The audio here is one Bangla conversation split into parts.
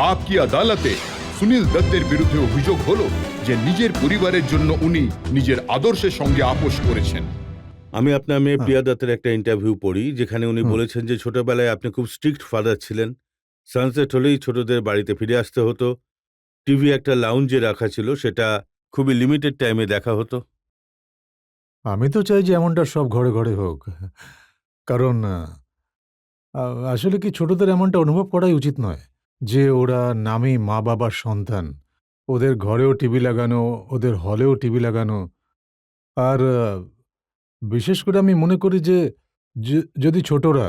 আপকি আদালতে সুনীল দত্তের বিরুদ্ধে অভিযোগ হলো যে নিজের পরিবারের জন্য উনি নিজের আদর্শের সঙ্গে আপোষ করেছেন। আমি আপনার মেয়ে প্রিয়া দত্তের একটা ইন্টারভিউ পড়ি, যেখানে উনি বলেছেন যে ছোটবেলায় আপনি খুব স্ট্রিক্ট ফাদার ছিলেন। সানসেট হলেই ছোটদের বাড়িতে ফিরে আসতে হতো। টিভি একটা লাউঞ্জে রাখা ছিল, সেটা খুবই লিমিটেড টাইমে দেখা হতো। আমি তো চাই যে এমনটা সব ঘরে ঘরে হোক, কারণ আসলে কি ছোটদের এমনটা অনুভব করাই উচিত নয় যে ওরা নামী মা বাবার সন্তান। ওদের ঘরেও টিভি লাগানো, ওদের হলেও টিভি লাগানো। আর বিশেষ করে আমি মনে করি যে যদি ছোটরা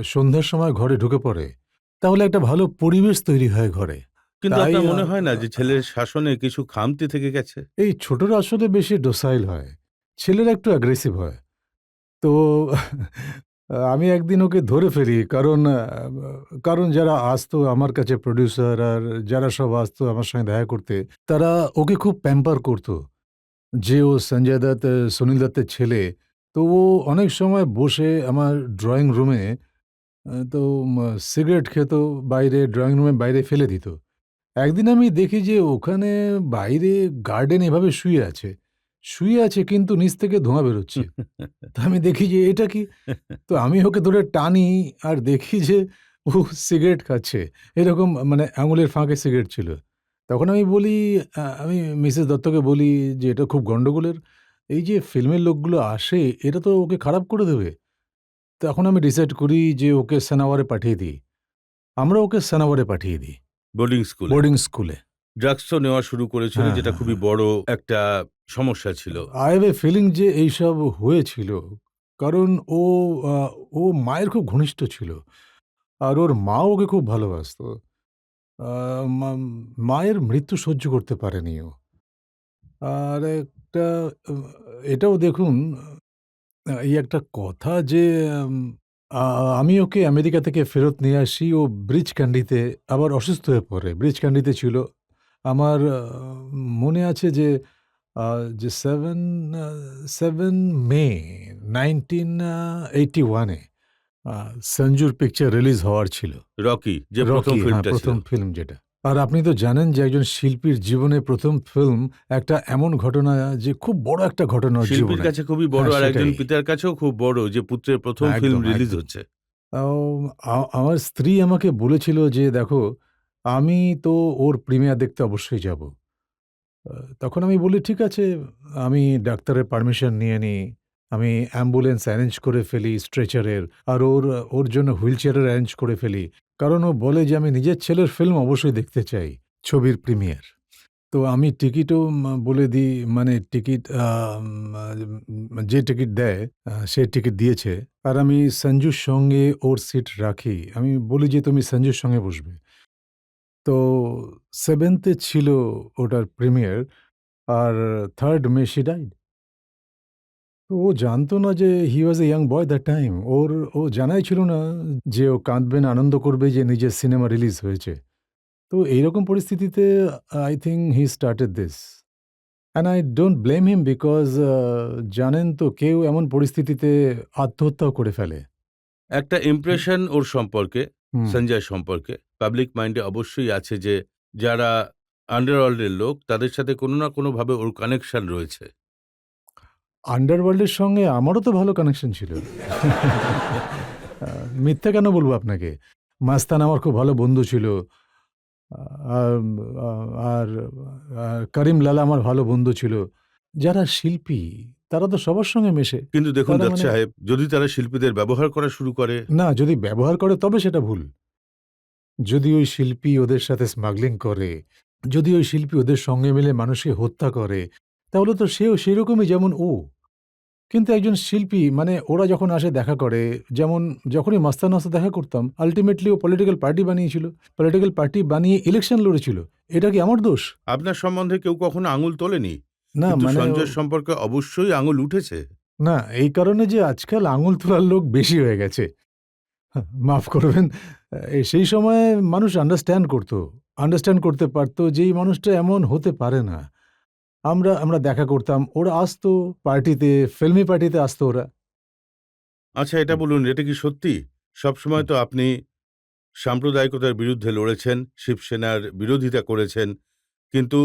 সন্ধ্যার সময় ঘরে ঢুকে পড়ে, তাহলে একটা ভালো পরিবেশ তৈরি হয় ঘরে। কিন্তু তাই আপনার মনে হয় না যে ছেলের শাসনে কিছু খামতি থেকে গেছে? এই ছোটরা আসলে বেশি ডোসাইল হয়, ছেলেরা একটু অ্যাগ্রেসিভ হয়। তো আমি একদিন ওকে ধরে ফেলি, কারণ যারা আসতো আমার কাছে, প্রডিউসার আর যারা সব আসতো আমার সঙ্গে দেখা করতে, তারা ওকে খুব প্যাম্পার করতো যে ও সঞ্জয় দত্ত, সুনীল দত্তের ছেলে। তো ও অনেক সময় বসে আমার ড্রয়িং রুমে তো সিগারেট খেত, বাইরে ড্রয়িং রুমের বাইরে ফেলে দিত। একদিন আমি দেখি যে ওখানে বাইরে গার্ডেন এভাবে শুয়ে আছে কিন্তু নিচ থেকে ধোঁয়া বেরোচ্ছে। তো আমি দেখি যে এটা কি? তো আমি ওকে ধরে টানি আর দেখি যে ও সিগারেট খাচ্ছে। এরকম মানে আঙুলের ফাঁকে সিগারেট ছিল। তখন আমি বলি, আমি মিসেস দত্তকে বলি যে, "এটা খুব গন্ডগোলের। এই যে ফিল্মের লোকগুলো আসে, এটা তো ওকে খারাপ করে দেবে।" তখন আমি ডিসাইড করি যে ওকে সানাওয়ারে পাঠিয়ে দিই। আমরা ওকে সানাওয়ারে পাঠিয়ে দিই, বোর্ডিং স্কুলে বোর্ডিং স্কুলে। ড্রাগস তো নেওয়া শুরু করেছিল, হ্যাঁ, যেটা হ্যাঁ, খুবই হ্যাঁ। বড় একটা সমস্যা ছিল। I have a feeling যে এইসব হয়েছিল। কারণ ও আ ও মায়ের খুব ঘনিষ্ঠ ছিল। আর ওর মাও ওকে খুব ভালোবাসত। আ মাম মায়ের মৃত্যু সহ্য করতে পারেনি ও। আর একটা আ এটাও দেখুন, এই একটা কথা যে আম আ আমি ওকে আমেরিকা থেকে ফেরত নিয়ে আসি। ও ব্রিচ ক্যান্ডিতে আবার অসুস্থ হয়ে পড়ে। ব্রিচ ক্যান্ডিতে ছিল। আমার মনে আছে যে আ যে 7 মে 1981 এ আ সঞ্জুর পিকচার রিলিজ হওয়ার ছিল। রকি, যে প্রথম রকি, হ্যাঁ, ফিল্মটা ছিল। ১ম ফিল্ম যেটা। আর আপনি তো জানেন যে একজন শিল্পীর জীবনে ১ম ফিল্ম একটা এমন ঘটনা, যে খুব বড় একটা ঘটনা ওর শিল্পীর জীবনে। কাছে খুবই বড়, হ্যাঁ, আর একজন সেটাই। পিতার কাছেও খুব বড় যে পুত্রের প্রথম ফিল্ম একদম, রিলিজ একদম। হচ্ছে। আও আমার স্ত্রী আমাকে বলেছিল যে, "দেখো, আমি তো ওর প্রিমিয়ার দেখতে অবশ্যই যাব।" আ তখন আমি বলি, "ঠিক আছে।" আমি ডাক্তারের পারমিশন নিয়ে নিই। আমি অ্যাম্বুলেন্স অ্যারেঞ্জ করে ফেলি স্ট্রেচারের। আর ওর জন্য হুইলচেয়ারের অ্যারেঞ্জ করে ফেলি। কারণ ও বলে যে, "আমি নিজের ছেলের ফিল্ম অবশ্যই দেখতে চাই, ছবির প্রিমিয়ার।" তো আমি টিকিটও বলে দিই, মানে টিকিট যে টিকিট দেয়, সে টিকিট দিয়েছে। আর আমি সঞ্জুর সঙ্গে ওর সিট রাখি। আমি বলি যে, "তুমি সঞ্জুর সঙ্গে বসবে।" তো 7th এ ছিল ওটার প্রিমিয়ার। আর 3rd মে শি ডাইড। তো ও জানতো না যে he was a young boy that time. ও জানাই ছিল না যে ও কাঁদবে না আনন্দ করবে যে নিজের সিনেমা রিলিজ হয়েছে। তো এইরকম পরিস্থিতিতে I think he started this. And I don't blame him because জানেন তো কেউ এমন পরিস্থিতিতে আত্মহত্যাও করে ফেলে। একটা ইমপ্রেশন ওর সম্পর্কে, হুম। সঞ্জয় সম্পর্কে পাবলিক মাইন্ডে অবশ্যই আছে যে যারা আন্ডারওয়ার্ল্ডের লোক, তাদের সাথে কোনো না কোনোভাবে ওর কানেকশন রয়েছে। আন্ডারওয়ার্ল্ডের সঙ্গে আমারও তো ভালো কানেকশন ছিল। আ মিথ্যা কেন বলব আপনাকে? মাস্তান আমার খুব ভালো বন্ধু ছিল। আম আ আর করিম লালা আমার ভালো বন্ধু ছিল। যারা শিল্পী তারা তো সবার সঙ্গে মেশে। কিন্তু দেখুন তারা দত্ত মানে সাহেব, যদি তারা শিল্পীদের ব্যবহার করা শুরু করে, না, যদি ব্যবহার করে তবে সেটা ভুল। যদি ওই শিল্পী ওদের সাথে স্মাগলিং করে, যদি ওই শিল্পী ওদের সঙ্গে মিলে মানুষকে হত্যা করে, তাহলে তো সেও সেরকমই যেমন ও। কিন্তু একজন শিল্পী মানে ওরা যখন আসে দেখা করে, যেমন যখনই মাস্তানের সাথে দেখা করতাম, আল্টিমেটলি ও পলিটিক্যাল পার্টি বানিয়েছিল। পলিটিক্যাল পার্টি বানিয়ে ইলেকশন লড়েছিল। এটা কি আমার দোষ? আপনার সম্বন্ধে কেউ কখনো আঙুল তোলেনি, না কিন্তু মানে সঞ্জয়ের সম্পর্কে অবশ্যই আঙুল উঠেছে। না, এই কারণে যে আজকাল আঙুল তোলার লোক বেশি হয়ে গেছে। মাফ করবেন। সেই সময়ে মানুষ আন্ডারস্ট্যান্ড করতে পারত যে এই মানুষটা এমন হতে পারে না। আমরা দেখা করতাম। ওরা আসতো পার্টিতে, ফিল্মি পার্টিতে আসতো ওরা। আচ্ছা, এটা হুম, বলুন, এটা কি সত্যি? সবসময় হুম, তো আপনি সাম্প্রদায়িকতার বিরুদ্ধে লড়েছেন, শিবসেনার বিরোধিতা করেছেন, কিন্তু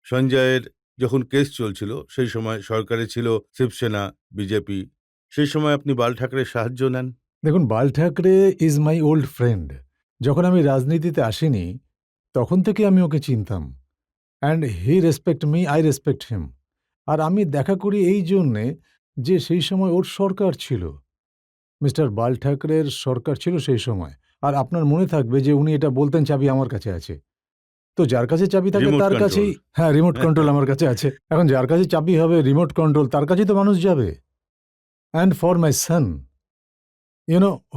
সঞ্জয়ের যখন কেস চলছিল সেই সময় সরকারে ছিল শিবসেনা, বিজেপি। সেই সময় আপনি বাল ঠাকরের সাহায্য নেন। দেখুন, Bal Thackeray is my old friend. যখন আমি রাজনীতিতে আসিনি তখন থেকে আমি ওকে চিনতাম, and he respect me, I respect him. আর আমি দেখা করি এই জন্যে যে সেই সময় ওর সরকার ছিল, মিস্টার বাল ঠাকরের সরকার ছিল সেই সময়। আর আপনার মনে থাকবে যে উনি এটা বলতেন, চাবি আমার কাছে আছে। তো যার কাছে চাবি থাকে রিমোট তার কন্ট্রোল। কাছেই, হ্যাঁ, রিমোট কন্ট্রোল আমার কাছে আছে। এখন যার কাছে চাবি হবে, রিমোট কন্ট্রোল, তার কাছেই তো মানুষ যাবে। And for my son,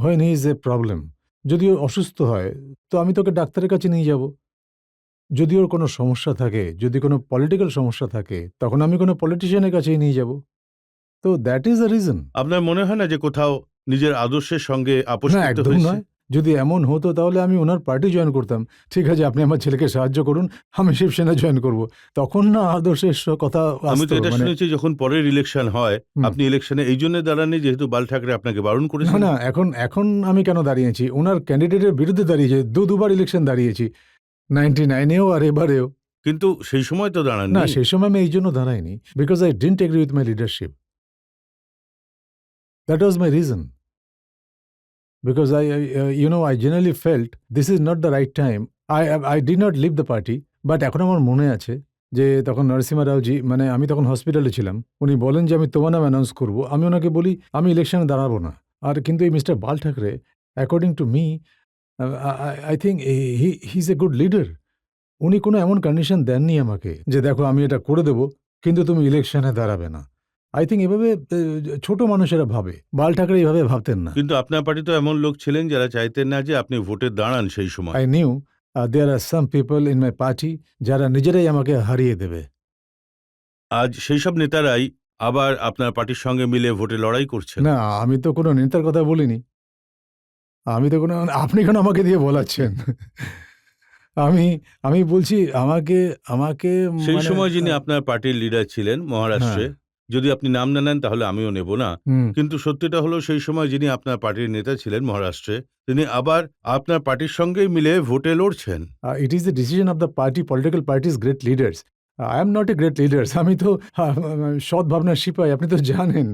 when he is a problem, যদি ও অসুস্থ হয় তো আমি তোকে ডাক্তারের কাছে নিয়ে যাব। যদি ওর কোনো সমস্যা থাকে, যদি কোনো পলিটিক্যাল সমস্যা থাকে, তখন আমি কোনো পলিটিশিয়ানের কাছেই নিয়ে যাব। তো দ্যাট ইজ দ্য রিজন। আপনার মনে হয় না যে কোথাও নিজের আদর্শের সঙ্গে আপোষ না, করতে একদম হয়েছে? নয়। যদি এমন হতো তাহলে আমি ওনার পার্টি জয়েন করতাম। ঠিক আছে, আপনি আমার ছেলেকে সাহায্য করুন, আমি শিবসেনা জয়েন করব। তখন না আদর্শের কথা আমি তো আসতো। এটা মানে শুনেছি যখন পরের ইলেকশন হয়, হুম। আপনি ইলেকশনে এই জন্য দাঁড়াননি যেহেতু বাল ঠাকরে আপনাকে বারণ না, করেছেন? না, এখন আমি কেন দাঁড়িয়েছি? ওনার ক্যান্ডিডেটের বিরুদ্ধে দাঁড়িয়েছি। দুবার ইলেকশন দাঁড়িয়েছি। 99-এও আর এবারেও। কিন্তু সেই সময় তো না, দাঁড়াননি। সেই সময় আমি এই জন্য দাঁড়াইনি। Because I didn't agree with my leadership. That was my reason. Because I generally felt this is not the right time. I did not leave the party. But এখন আমার মনে আছে যে তখন নরসিমা রাওজি, মানে আমি তখন হসপিটালে ছিলাম, উনি বলেন যে আমি তোমার নাম অ্যানাউন্স করবো। আমি ওনাকে বলি আমি ইলেকশনে দাঁড়াবো না। আর কিন্তু এই mister Bal Thackeray, according to me, I think he is a good leader. উনি কোনো এমন কন্ডিশন দেননি আমাকে যে দেখো আমি এটা করে দেবো কিন্তু তুমি ইলেকশনে দাঁড়াবে না। আই থিঙ্ক এভাবে ছোট মানুষেরা ভাবে, বাল ঠাকরে এইভাবে ভাবতেন না। কিন্তু আপনার পার্টি তো এমন লোক ছিলেন যারা চাইতেন না যে আপনি ভোটে দাঁড়ান সেই সময়। I knew there are some people in my party যারা নিজেরাই আমাকে হারিয়ে দেবে। আজ সেই সব নেতারাই আবার আপনার পার্টির সঙ্গে মিলে ভোটে লড়াই করছেন। না, আমি তো কোনো নেতার কথা বলিনি। আমি তো কোনো, আপনি কেন আমাকে দিয়ে বলাচ্ছেন? আমি বলছি আমাকে সেই মানে সময় যিনি আপনার পার্টির লিডার ছিলেন মহারাষ্ট্রে, যদি আপনি নাম না নেন তাহলে আমিও নেব না, হুম, কিন্তু সত্যিটা হলো সেই সময় যিনি আপনার পার্টির নেতা ছিলেন মহারাষ্ট্রে, তিনি আবার আপনার পার্টির সঙ্গেই মিলে ভোটে লড়ছেন। it is the decision of the party, political parties, great leaders. I am not a great leader. আমি তো সৎ ভাবনার সিপাহী, আপনি তো জানেন।